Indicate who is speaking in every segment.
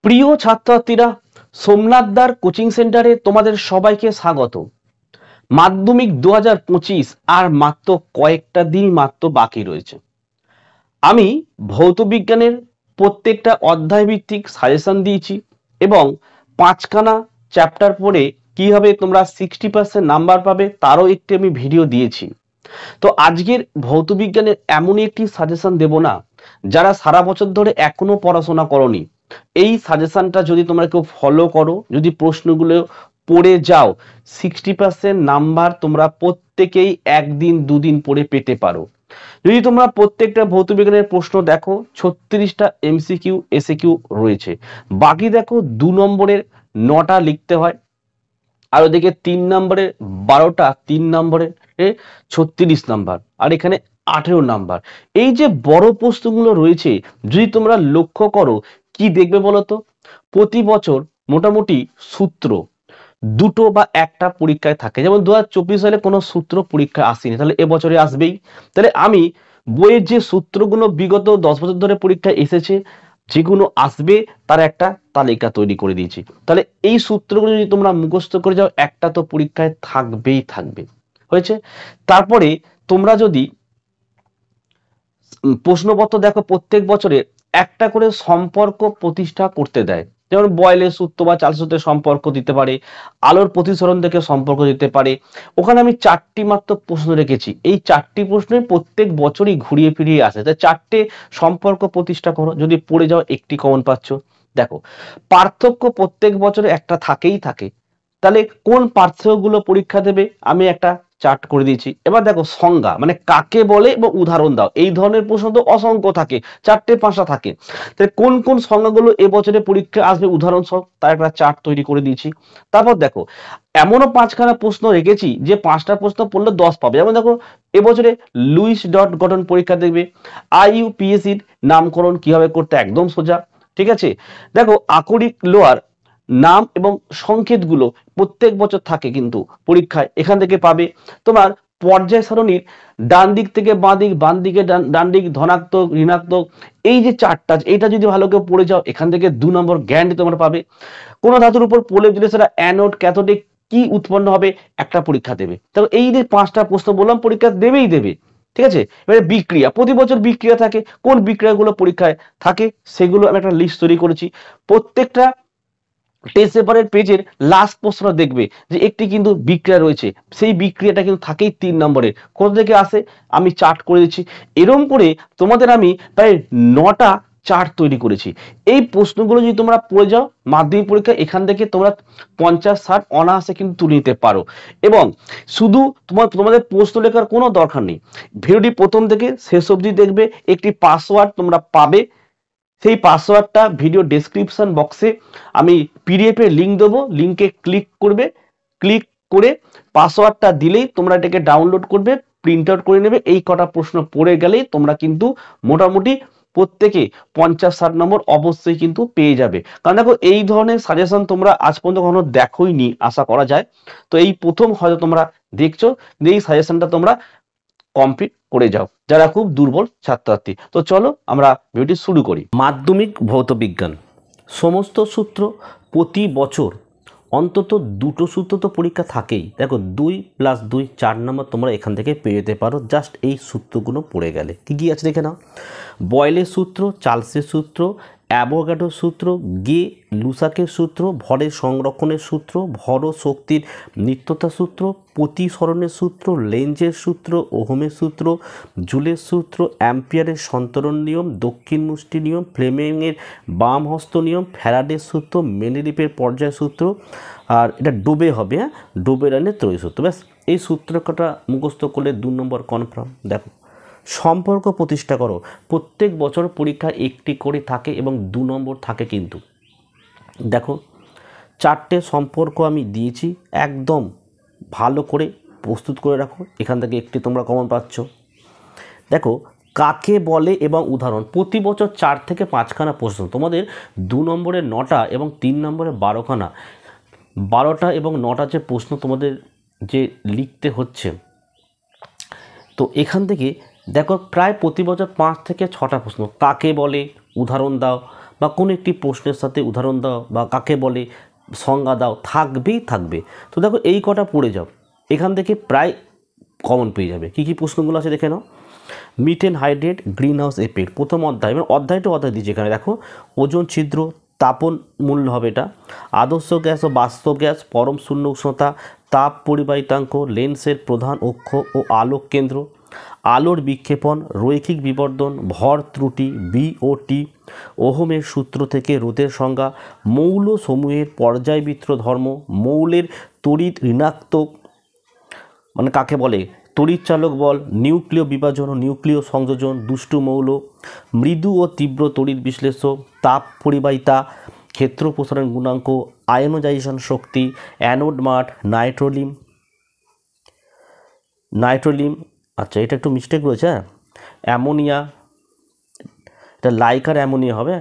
Speaker 1: প্রিয় ছাত্রছাত্রীরা, সোমনাথদার কোচিং সেন্টারে তোমাদের সবাইকে স্বাগত। মাধ্যমিক 2025 আর মাত্র কয়েকটা দিন মাত্র বাকি রয়েছে। আমি ভৌত বিজ্ঞানের প্রত্যেকটা অধ্যায় ভিত্তিক সাজেশন দিয়েছি এবং 5খানা চ্যাপ্টার পড়ে কিভাবে তোমরা 60% নাম্বার পাবে তারও একটি আমি ভিডিও দিয়েছি। তো আজকের ভৌত বিজ্ঞানের এমনই একটি সাজেশন দেব না, যারা সারা বছর ধরে এখনো পড়াশোনা করনি, এই সাজেশনটা যদি তোমরা কেউ ফলো করো, যদি প্রশ্নগুলো পড়ে যাও, 60% নাম্বার তোমরা প্রত্যেকেই একদিন দুদিন পড়ে পেতে পারো। যদি তোমরা প্রত্যেকটা ভৌত বিজ্ঞানের প্রশ্ন দেখো, 36টা এমসিকিউ এসএকিউ রয়েছে, বাকি দেখো 2 নম্বরের 9টা লিখতে হয়, আর ওদিকে 3 নম্বরের 12টা, 3 নম্বরের 36 নাম্বার, আর এখানে 18 নাম্বার। এই যে বড় প্রশ্নগুলো রয়েছে, যদি তোমরা লক্ষ্য করো, কি দেখবে বলতো, প্রতি বছর মোটামুটি সূত্র দুটো বা একটা পরীক্ষায় থাকে। যেমন 2024 সালে কোনো সূত্র পরীক্ষায় আসেনি, তাহলে এবছরে আসবেই। তাহলে আমি বইয়ের যে সূত্রগুলো বিগত 10 বছর ধরে পরীক্ষায় এসেছে, যেগুলো আসবে তার একটা তালিকা তৈরি করে দিয়েছি। তাহলে এই সূত্রগুলো যদি তোমরা মুখস্থ করে যাও, একটা তো পরীক্ষায় থাকবেই থাকবে। হয়েছে? তারপরে তোমরা যদি প্রশ্নপত্র দেখো, প্রত্যেক বছরে একটা করে সম্পর্ক প্রতিষ্ঠা করতে দেয়। যেমন বয়েলের সূত্র বা চার্লস সূত্রের সম্পর্ক দিতে পারে, আলোর প্রতিসরণ থেকে সম্পর্ক দিতে পারে। ওখানে আমি 4টি মাত্র প্রশ্ন রেখেছি, এই 4টি প্রশ্নই প্রত্যেক বছরই ঘুরিয়ে ফিরিয়ে আসে। তাই 4টে সম্পর্ক প্রতিষ্ঠা করো, যদি পড়ে যাও একটি কমন পাচ্ছ। দেখো, পার্থক্য প্রত্যেক বছরে একটা থাকেই থাকে, তাহলে কোন পার্থক্যগুলো পরীক্ষা দেবে আমি একটা চার্ট করে দিয়েছি। এবার দেখো, সংজ্ঞা মানে কাকে বলে এবং উদাহরণ দাও, এই ধরনের প্রশ্ন তো অসংখ্য থাকে, 4টে-5টা থাকে। তাহলে কোন কোন সংজ্ঞাগুলো এবছরে পরীক্ষা আসবে উদাহরণ সহ, তার একটা চার্ট তৈরি করে দিয়েছি। তারপর দেখো, এমনও 5খানা প্রশ্ন রেখেছি যে 5টা প্রশ্ন পড়লে 10 পাবে। যেমন দেখো, এবছরে লুইস ডট গঠন পরীক্ষা দেখবে, আইইউপিএসির নামকরণ কিভাবে করতে, একদম সোজা। ঠিক আছে? দেখো, আকরিক লোহার নাম এবং সংকেতগুলো প্রত্যেক বছর থাকে কিন্তু পরীক্ষায়, এখান থেকে পাবে। তোমার পর্যায় সারণীর ডান দিক থেকে বাঁ দিক, বাম দিকে ডান দিক, ধনাত্মক ঋণাত্মক, এই যে চারটা, এইটা যদি ভালো করে পড়ে যাও, এখান থেকে 2 নম্বর গ্যারান্টি তোমরা পাবে। কোন ধাতুর উপর প্রলেপ দিলে সেটা অ্যানোড ক্যাথোডে কি উৎপন্ন হবে, একটা পরীক্ষা দেবে। তবে এই যে 5টা প্রশ্ন বললাম, পরীক্ষা দেবেই দেবে। ঠিক আছে? এবারে বিক্রিয়া, প্রতি বছর বিক্রিয়া থাকে, কোন বিক্রিয়াগুলো পরীক্ষায় থাকে সেগুলো আমি একটা লিস্ট তৈরি করেছি। প্রত্যেকটা টেস্ট পেপারের পেজের লাস্ট প্রশ্ন দেখবে যে একটি কিন্তু বিক্রিয়া রয়েছে, সেই বিক্রিয়াটা কিন্তু থাকেই 3 নম্বরের। কোথা থেকে আসে আমি চার্ট করে দিচ্ছি। এরকম করে তোমাদের আমি প্রায় 9টা চার্ট তৈরি করেছি। এই প্রশ্নগুলো যদি তোমরা পড়ে যাও মাধ্যমিক পরীক্ষায়, এখান থেকে তোমরা 50-60 অনায়াসে কিন্তু তুলে নিতে পারো। এবং শুধু তোমাদের প্রশ্ন লেখার কোনো দরকার নেই, ভিডিওটি প্রথম থেকে শেষ অবধি দেখবে, একটি পাসওয়ার্ড তোমরা পাবে। সেই পাসওয়ার্ডটা ভিডিও ডেসক্রিপশন বক্সে আমি পিডিএফ এর লিঙ্ক দেবো, লিঙ্কে ক্লিক করবে, ক্লিক করে পাসওয়ার্ডটা দিলেই তোমরা এটাকে ডাউনলোড করবে, প্রিন্ট আউট করে নেবে। এই কটা প্রশ্ন পড়ে গেলেই তোমরা কিন্তু মোটামুটি প্রত্যেকে 50-60 নম্বর অবশ্যই কিন্তু পেয়ে যাবে। কারণ দেখো, এই ধরনের সাজেশন তোমরা আজ পর্যন্ত কখনো দেখোইনি আশা করা যায়। তো এই প্রথম হয়তো তোমরা দেখছো, এই সাজেশনটা তোমরা কমপ্লিট করে যাও যারা খুব দুর্বল ছাত্রছাত্রী। তো চলো আমরা ভিডিওটি শুরু করি। মাধ্যমিক ভৌত বিজ্ঞান সমস্ত সূত্র প্রতি বছর অন্তত 2টো সূত্র তো পরীক্ষা থাকেই। দেখো, 2 + 2 4 নম্বর তোমরা এখান থেকে পেয়ে যেতে পারো, জাস্ট এই সূত্রগুলো পড়ে গেলে। কি কি আছে দেখে নাও। বয়েলের সূত্র, চার্লসের সূত্র, অ্যাভোগাড্রোর সূত্র, গে লুসাকের সূত্র, ভরের সংরক্ষণের সূত্র, ভর ও শক্তির নিত্যতা সূত্র, প্রতিসরণের সূত্র, লেঞ্জের সূত্র, ওহমের সূত্র, জুলের সূত্র, অ্যাম্পিয়ারের সন্তরণ নিয়ম, দক্ষিণ মুষ্টি নিয়ম, ফ্লেমিংয়ের বাম হস্ত নিয়ম, ফ্যারাডের সূত্র, মেন্ডেলিফের পর্যায় সূত্র, আর এটা ডোবে হবে, হ্যাঁ, ডোবে রানের ত্রয়ী সূত্র। ব্যাস, এই সূত্র কটা মুখস্থ করলে 2 নম্বর কনফার্ম। দেখো, সম্পর্ক প্রতিষ্ঠা করো, প্রত্যেক বছর পরীক্ষা একটি করে থাকে এবং 2 নম্বর থাকে কিন্তু। দেখো, 4টে সম্পর্ক আমি দিয়েছি, একদম ভালো করে প্রস্তুত করে রাখো, এখান থেকে একটি তোমরা কমন পাচ্ছ। দেখো, কাকে বলে এবং উদাহরণ, প্রতি বছর 4 থেকে 5খানা প্রশ্ন, তোমাদের 2 নম্বরের 9টা এবং 3 নম্বরের 12খানা, 12টা এবং 9টা যে প্রশ্ন তোমাদের যে লিখতে হচ্ছে, তো এখান থেকে দেখো প্রায় প্রতি বছর 5 থেকে 6টা প্রশ্ন, কাকে বলে উদাহরণ দাও, বা কোনো একটি প্রশ্নের সাথে উদাহরণ দাও বা কাকে বলে সংজ্ঞা দাও, থাকবেই থাকবে। তো দেখো এই কটা পড়ে যাও, এখান থেকে প্রায় কমন পেয়ে যাবে। কী কী প্রশ্নগুলো আছে দেখে নাও। Methane hydrate greenhouse effect, প্রথম অধ্যায়, মানে অধ্যায় দিয়েছে এখানে দেখো। ওজোন ছিদ্র, তাপন মূল্য হবে এটা। আদর্শ গ্যাস ও বাস্তব গ্যাস, পরম শূন্য উষ্ণতা, তাপ পরিবাহিতাঙ্ক, লেন্সের প্রধান অক্ষ ও আলোক কেন্দ্র, আলোর বিক্ষেপণ, রৈখিক বিবর্ধন, ভর ত্রুটি, বিওটি, ওহমের সূত্র থেকে রোধের সংজ্ঞা, মৌল সমূহের পর্যায়বৃত্ত ধর্ম, মৌলের তড়িৎ ঋণাত্মক মানে কাকে বলে, তড়িৎচালক বল, নিউক্লিয় বিভাজন ও নিউক্লিয় সংযোজন, দুষ্টু মৌল, মৃদু ও তীব্র তড়িৎ বিশ্লেষক, তাপ পরিবাহিতা, ক্ষেত্র প্রসারণ গুণাঙ্ক, আয়নোজাইজেশন শক্তি, অ্যানোড মাঠ, নাইট্রোলিম, আচ্ছা এটা একটু মিস্টেক রয়েছে, হ্যাঁ, অ্যামোনিয়া, এটা লাইকার অ্যামোনিয়া হবে,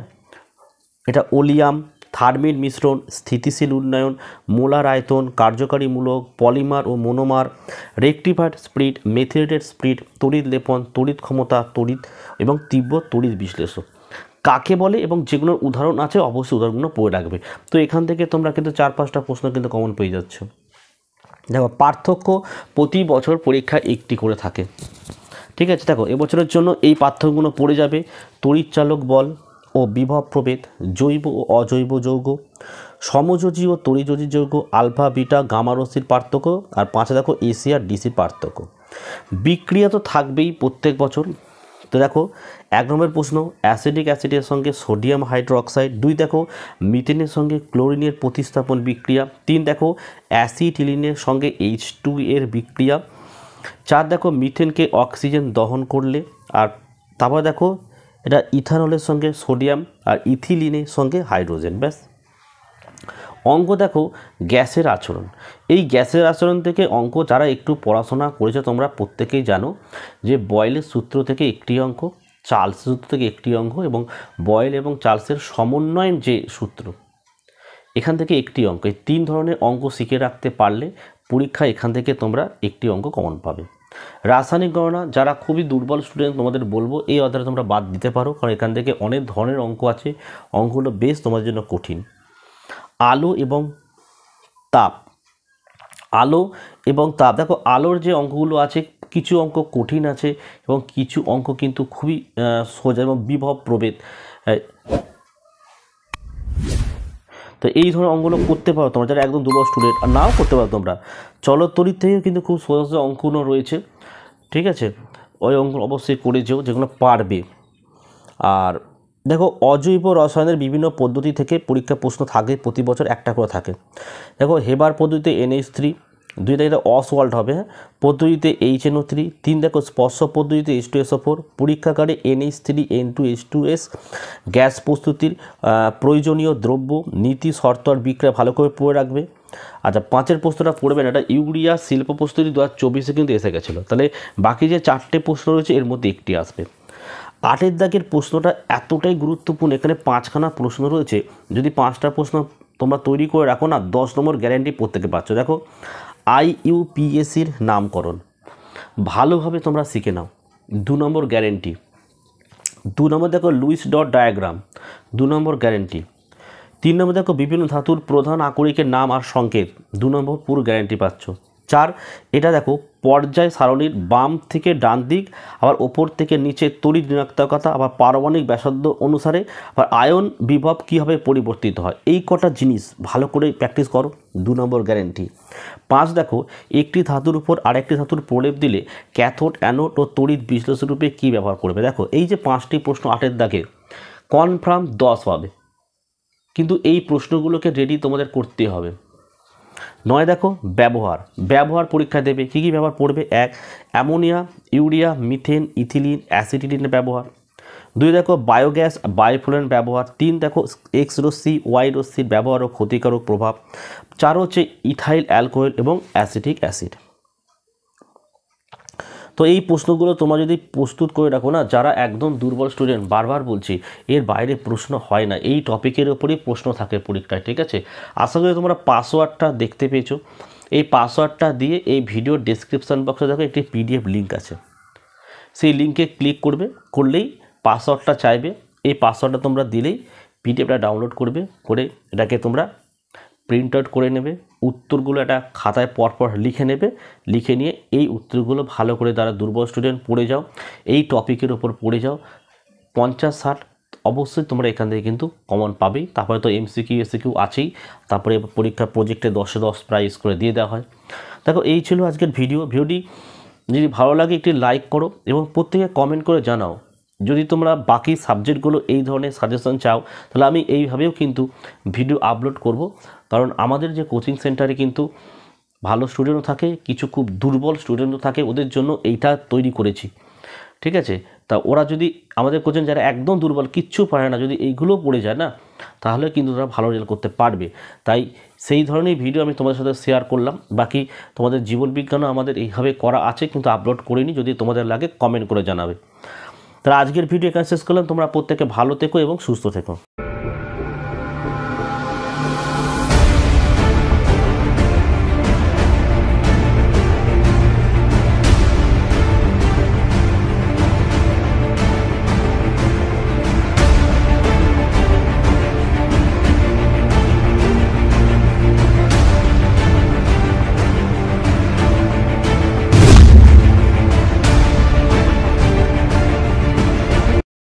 Speaker 1: এটা ওলিয়াম, থার্মিল মিশ্রণ, স্থিতিশীল উন্নয়ন, মোলার আয়তন, কার্যকারীমূলক, পলিমার ও মোনোমার, রেকটিফাইড স্প্রিট, মেথিলেটেড স্প্রিট, তড়িৎ লেপন, তড়িৎ ক্ষমতা, তড়িৎ এবং তীব্র তড়িৎ বিশ্লেষক, কাকে বলে এবং যেগুলোর উদাহরণ আছে অবশ্যই উদাহরণগুলো পড়ে রাখবে। তো এখান থেকে তোমরা কিন্তু 4-5টা প্রশ্ন কিন্তু কমন পেয়ে যাচ্ছ। দেখো পার্থক্য প্রতি বছর পরীক্ষা একটি করে থাকে, ঠিক আছে। দেখো এবছরের জন্য এই পার্থক্যগুলো পড়ে যাবে। তড়িৎচালক বল ও বিভব প্রভেদ, জৈব ও অজৈব যৌগ, সমযোজী ও তড়িযোজী যৌগ, আলফা বিটা গামা রশ্মির পার্থক্য, আর 5 দেখো এসি আর ডিসির পার্থক্য। বিক্রিয়া তো থাকবেই প্রত্যেক বছর। তো দেখো 1 নম্বরের প্রশ্ন, অ্যাসিডিক অ্যাসিডের সঙ্গে সোডিয়াম হাইড্রোক্সাইড। 2 দেখো মিথেনের সঙ্গে ক্লোরিনের প্রতিস্থাপন বিক্রিয়া। 3 দেখো অ্যাসিটিলিনের সঙ্গে H2 এর বিক্রিয়া। 4 দেখো মিথেনকে অক্সিজেন দহন করলে। আর তারপর দেখো এটা ইথানলের সঙ্গে সোডিয়াম আর ইথিলিনের সঙ্গে হাইড্রোজেন। ব্যাস। অঙ্ক দেখো গ্যাসের আচরণ। এই গ্যাসের আচরণ থেকে অঙ্ক যারা একটু পড়াশোনা করেছে তোমরা প্রত্যেকেই জানো যে বয়েলের সূত্র থেকে একটি অঙ্ক, চার্লসের সূত্র থেকে একটি অঙ্ক এবং বয়েল এবং চার্লসের সমন্বয়ের যে সূত্র এখান থেকে একটি অঙ্ক, এই 3 ধরনের অঙ্ক শিখে রাখতে পারলে পরীক্ষায় এখান থেকে তোমরা একটি অঙ্ক কমন পাবে। রাসায়নিক গণনা যারা খুবই দুর্বল স্টুডেন্ট তোমাদের বলবো এই অধ্যায়টা তোমরা বাদ দিতে পারো, কারণ এখান থেকে অনেক ধরনের অঙ্ক আছে, অঙ্কগুলো বেশ তোমাদের জন্য কঠিন। আলো এবং তাপ, আলো এবং তাপ, দেখো আলোর যে অঙ্কগুলো আছে কিছু অঙ্ক কঠিন আছে এবং কিছু অঙ্ক কিন্তু খুবই সোজা এবং বিভব প্রভেদ। তো এই ধরনের অঙ্কগুলো করতে পারো তোমরা যারা একদম দুর্বল স্টুডেন্ট, আর নাও করতে পারো তোমরা। চলতরিৎ থেকেও কিন্তু খুব সোজা সোজা অঙ্কগুলো রয়েছে, ঠিক আছে, ওই অঙ্ক অবশ্যই করে যেও যেগুলো পারবে। আর দেখো অজৈব রসায়নের বিভিন্ন পদ্ধতি থেকে পরীক্ষা প্রশ্ন থাকে, প্রতি বছর একটা করে থাকে। দেখো হেবার পদ্ধতিতে NH3, 2 দেখো অসওয়াল্ড হবে, হ্যাঁ, পদ্ধতিতে HNO3, 3 দেখো স্পর্শ পদ্ধতিতে H2SO4, পরীক্ষাগারে NH3N2H2S, গ্যাস প্রস্তুতির প্রয়োজনীয় দ্রব্য, নীতি শর্ত আর বিক্রিয়া ভালো করে পড়ে রাখবে। আচ্ছা 5 প্রশ্নটা পড়বেন, এটা ইউরিয়া শিল্প প্রস্তুতি 2024 কিন্তু এসে গেছিলো, তাহলে বাকি যে 4টে প্রশ্ন রয়েছে এর মধ্যে একটি আসবে। 8 দাগের প্রশ্নটা এতটাই গুরুত্বপূর্ণ, এখানে 5খানা প্রশ্ন রয়েছে, যদি 5টা প্রশ্ন তোমরা তৈরি করে রাখো না 10 নম্বর গ্যারান্টি প্রত্যেকে পাচ্ছ। দেখো IUPACর নামকরণ ভালোভাবে তোমরা শিখে নাও, 2 নম্বর গ্যারেন্টি। 2 নম্বর দেখো লুইস ডট ডায়াগ্রাম, 2 নম্বর গ্যারেন্টি। 3 নম্বর দেখো বিভিন্ন ধাতুর প্রধান আকরিকের নাম আর সংকেত, 2 নম্বর পুরো গ্যারেন্টি পাচ্ছ। 4 এটা দেখো পর্যায় সারণীর বাম থেকে ডান দিক, আবার ওপর থেকে নিচে তড়িৎ ঋণাত্মকতা, আবার পারমাণবিক ব্যাসার্ধ অনুসারে আবার আয়ন বিভব কীভাবে পরিবর্তিত হয়, এই কটা জিনিস ভালো করে প্র্যাকটিস করো, 2 নম্বর গ্যারেন্টি। 5 দেখো একটি ধাতুর উপর আরেকটি ধাতুর প্রলেপ দিলে ক্যাথোড অ্যানোড ও তড়িৎ বিশ্লেষণ রূপে কী ব্যবহার করবে। দেখো এই যে 5টি প্রশ্ন 8 দাগে কনফার্ম 10 পাবে, কিন্তু এই প্রশ্নগুলোকে রেডি তোমাদের করতে হবে। 9 দেখো ব্যবহার পরীক্ষা দেবে, কী কী ব্যবহার পড়বে। 1 অ্যামোনিয়া, ইউরিয়া, মিথেন, ইথিলিন, অ্যাসিটিলিনের ব্যবহার। 2 দেখো বায়োগ্যাস, বায়োফুয়েল ব্যবহার। 3 দেখো এক্স রশ্মি, ওয়াই রশ্মির ব্যবহার ও ক্ষতিকারক প্রভাব। 4 হচ্ছে ইথাইল অ্যালকোহল এবং অ্যাসিটিক অ্যাসিড। তো এই প্রশ্নগুলো তোমরা যদি প্রস্তুত করে রাখো না, যারা একদম দুর্বল স্টুডেন্ট, বারবার বলছি এর বাইরে প্রশ্ন হয় না, এই টপিকের ওপরই প্রশ্ন থাকে পরীক্ষায়, ঠিক আছে। আশা করি তোমরা পাসওয়ার্ডটা দেখতে পেয়েছো, এই পাসওয়ার্ডটা দিয়ে এই ভিডিওর ডেসক্রিপশান বক্সে দেখো একটি PDF লিঙ্ক আছে, সেই লিঙ্কে ক্লিক করলেই পাসওয়ার্ডটা চাইবে, এই পাসওয়ার্ডটা তোমরা দিলেই পিডিএফটা ডাউনলোড করবে, করে এটাকে তোমরা প্রিন্ট আউট করে নেবে, উত্তরগুলো একটা খাতায় পরপর লিখে নেবে, লিখে নিয়ে এই উত্তরগুলো ভালো করে যারা দুর্বল স্টুডেন্ট পড়ে যাও, এই টপিকের ওপর পড়ে যাও, 50-60 অবশ্যই তোমরা এখান থেকে কিন্তু কমন পাবেই। তারপরে তো এমসিকিউ এসিকিউ আছেই, তারপরে পরীক্ষা প্রজেক্টে 10-এ 10 প্রাইজ করে দিয়ে দেওয়া হয়। দেখো এই ছিল আজকের ভিডিওটি যদি ভালো লাগে একটি লাইক করো এবং প্রত্যেকে কমেন্ট করে জানাও। যদি তোমরা বাকি সাবজেক্টগুলো এই ধরনের সাজেশন চাও তাহলে আমি এইভাবেও কিন্তু ভিডিও আপলোড করব, কারণ আমাদের যে কোচিং সেন্টারে কিন্তু ভালো স্টুডেন্টও থাকে, কিছু খুব দুর্বল স্টুডেন্টও থাকে, ওদের জন্য এইটা তৈরি করেছি, ঠিক আছে। তা ওরা যদি আমাদের কোচিং যারা একদম দুর্বল কিচ্ছু পারে না, যদি এইগুলো পড়ে যায় না, তাহলে কিন্তু ওরা ভালো রেজাল্ট করতে পারবে। তাই সেই ধরনের ভিডিও আমি তোমাদের সাথে শেয়ার করলাম। বাকি তোমাদের জীবন বিজ্ঞানও আমাদের এইভাবে করা আছে, কিন্তু আপলোড করিনি, যদি তোমাদের লাগে কমেন্ট করে জানাবে। তাহলে আজকের ভিডিও এখানে শেষ করলাম। তোমরা প্রত্যেকে ভালো থেকো এবং সুস্থ থেকো।